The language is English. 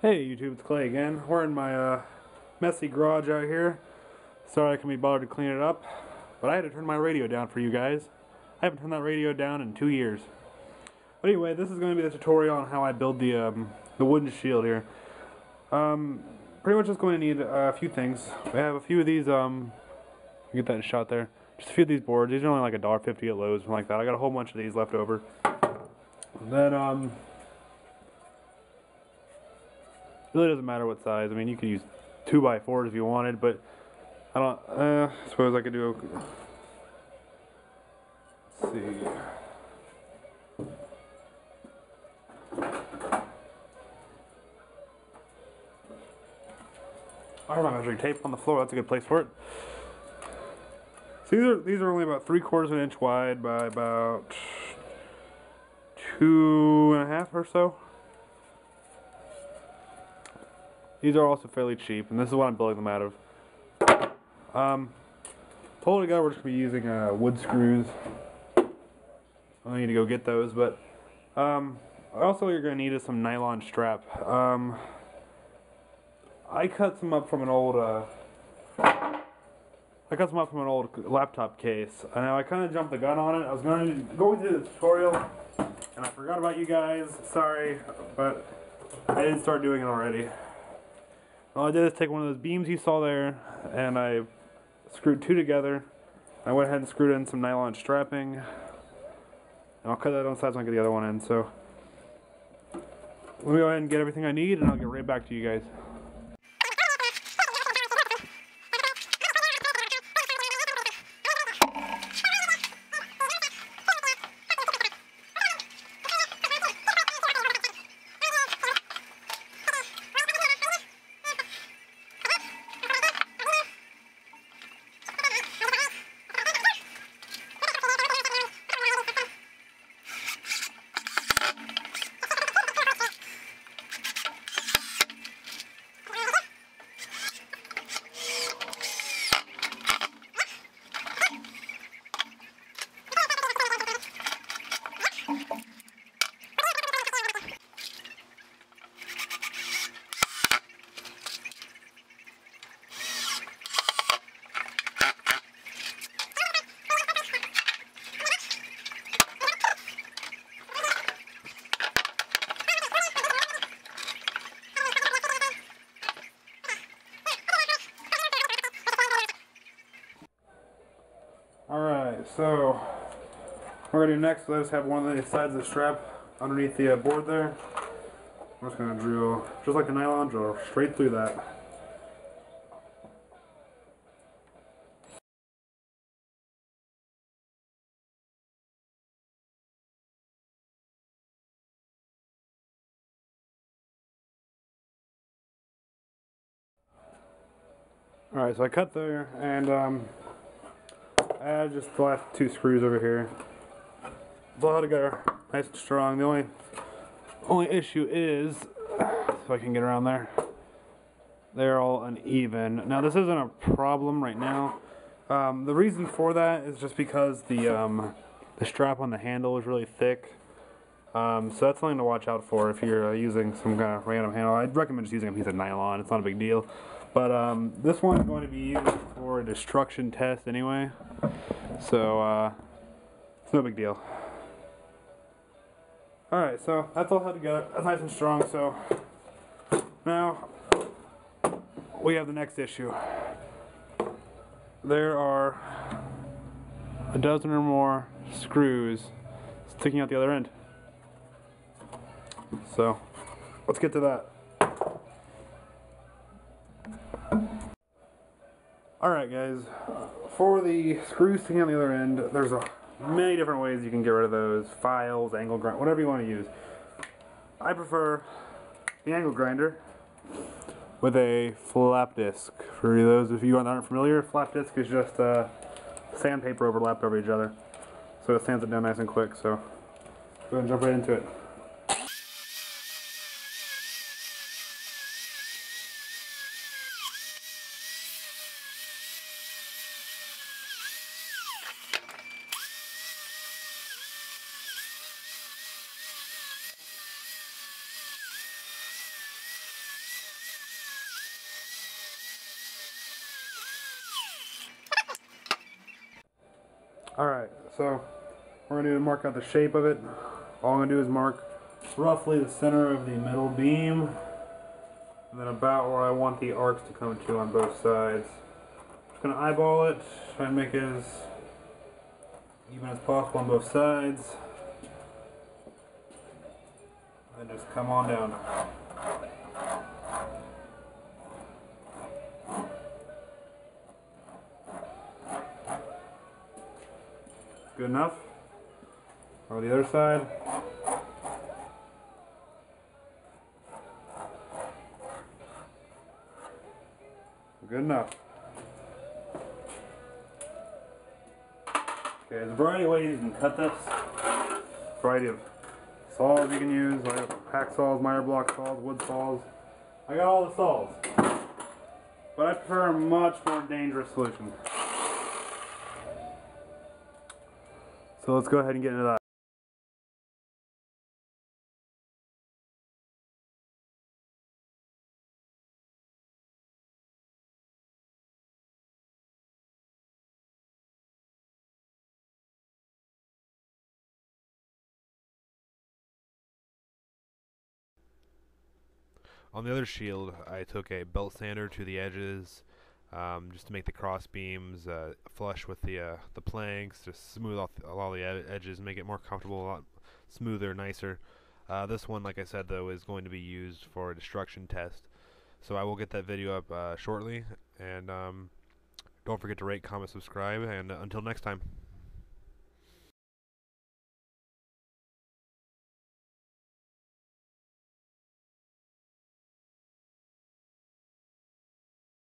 Hey YouTube, it's Clay again. We're in my messy garage out here. Sorry I couldn't be bothered to clean it up, but I had to turn my radio down for you guys. I haven't turned that radio down in 2 years. But anyway, this is going to be the tutorial on how I build the wooden shield here. Pretty much just going to need a few things. I have a few of these, get that shot there. Just a few of these boards. These are only like $1.50 at Lowe's, something like that. I got a whole bunch of these left over. Then, really doesn't matter what size. I mean, you could use 2x4s if you wanted, but I don't. Suppose I could do. Let's see. I don't have measuring tape on the floor. That's a good place for it. So these are only about 3/4 of an inch wide by about 2.5 or so. These are also fairly cheap, and this is what I'm building them out of. Pull together, we're just going to be using wood screws. I need to go get those, but also you're going to need some nylon strap. I cut some up from an old laptop case. Now I kind of jumped the gun on it. I was going to go into the tutorial, and I forgot about you guys. Sorry, but I didn't start doing it already. All I did is take one of those beams you saw there, and I screwed two together. I went ahead and screwed in some nylon strapping, and I'll cut that on the side so I can get the other one in. So let me go ahead and get everything I need, and I'll get right back to you guys. Alright, so what we're going to do next is I just have one of the sides of the strap underneath the board there. I'm just going to drill, just like the nylon, drill straight through that. Alright, so I cut there, and I add just the last two screws over here. It's all together, nice and strong. The only issue is, if I can get around there, they're all uneven. Now this isn't a problem right now. The reason for that is just because the strap on the handle is really thick. So that's something to watch out for if you're using some kind of random handle. I'd recommend just using a piece of nylon. It's not a big deal. But this one's going to be used for a destruction test anyway. So it's no big deal. Alright, so that's all held together. That's nice and strong. So now we have the next issue. There are a dozen or more screws sticking out the other end. So let's get to that. Alright guys, for the screws sticking on the other end, there's many different ways you can get rid of those. Files, angle grinder, whatever you want to use. I prefer the angle grinder with a flap disc. For those of you that aren't familiar, flap disc is just sandpaper overlapped over each other. So it sands it down nice and quick, so go ahead and jump right into it. Alright, so we're going to mark out the shape of it. All I'm going to do is mark roughly the center of the middle beam, and then about where I want the arcs to come to on both sides. Just going to eyeball it, try and make it as even as possible on both sides, and just come on down. Good enough. Or the other side. Good enough. Okay, there's a variety of ways you can cut this. Variety of saws you can use, like hack saws, miter block saws, wood saws. I got all the saws. But I prefer a much more dangerous solution. So let's go ahead and get into that. On the other shield, I took a belt sander to the edges, just to make the cross beams flush with the planks, just smooth off all the edges, make it more comfortable, a lot smoother, nicer. This one, like I said, though, is going to be used for a destruction test. So I will get that video up shortly, and don't forget to rate, comment, subscribe, and until next time.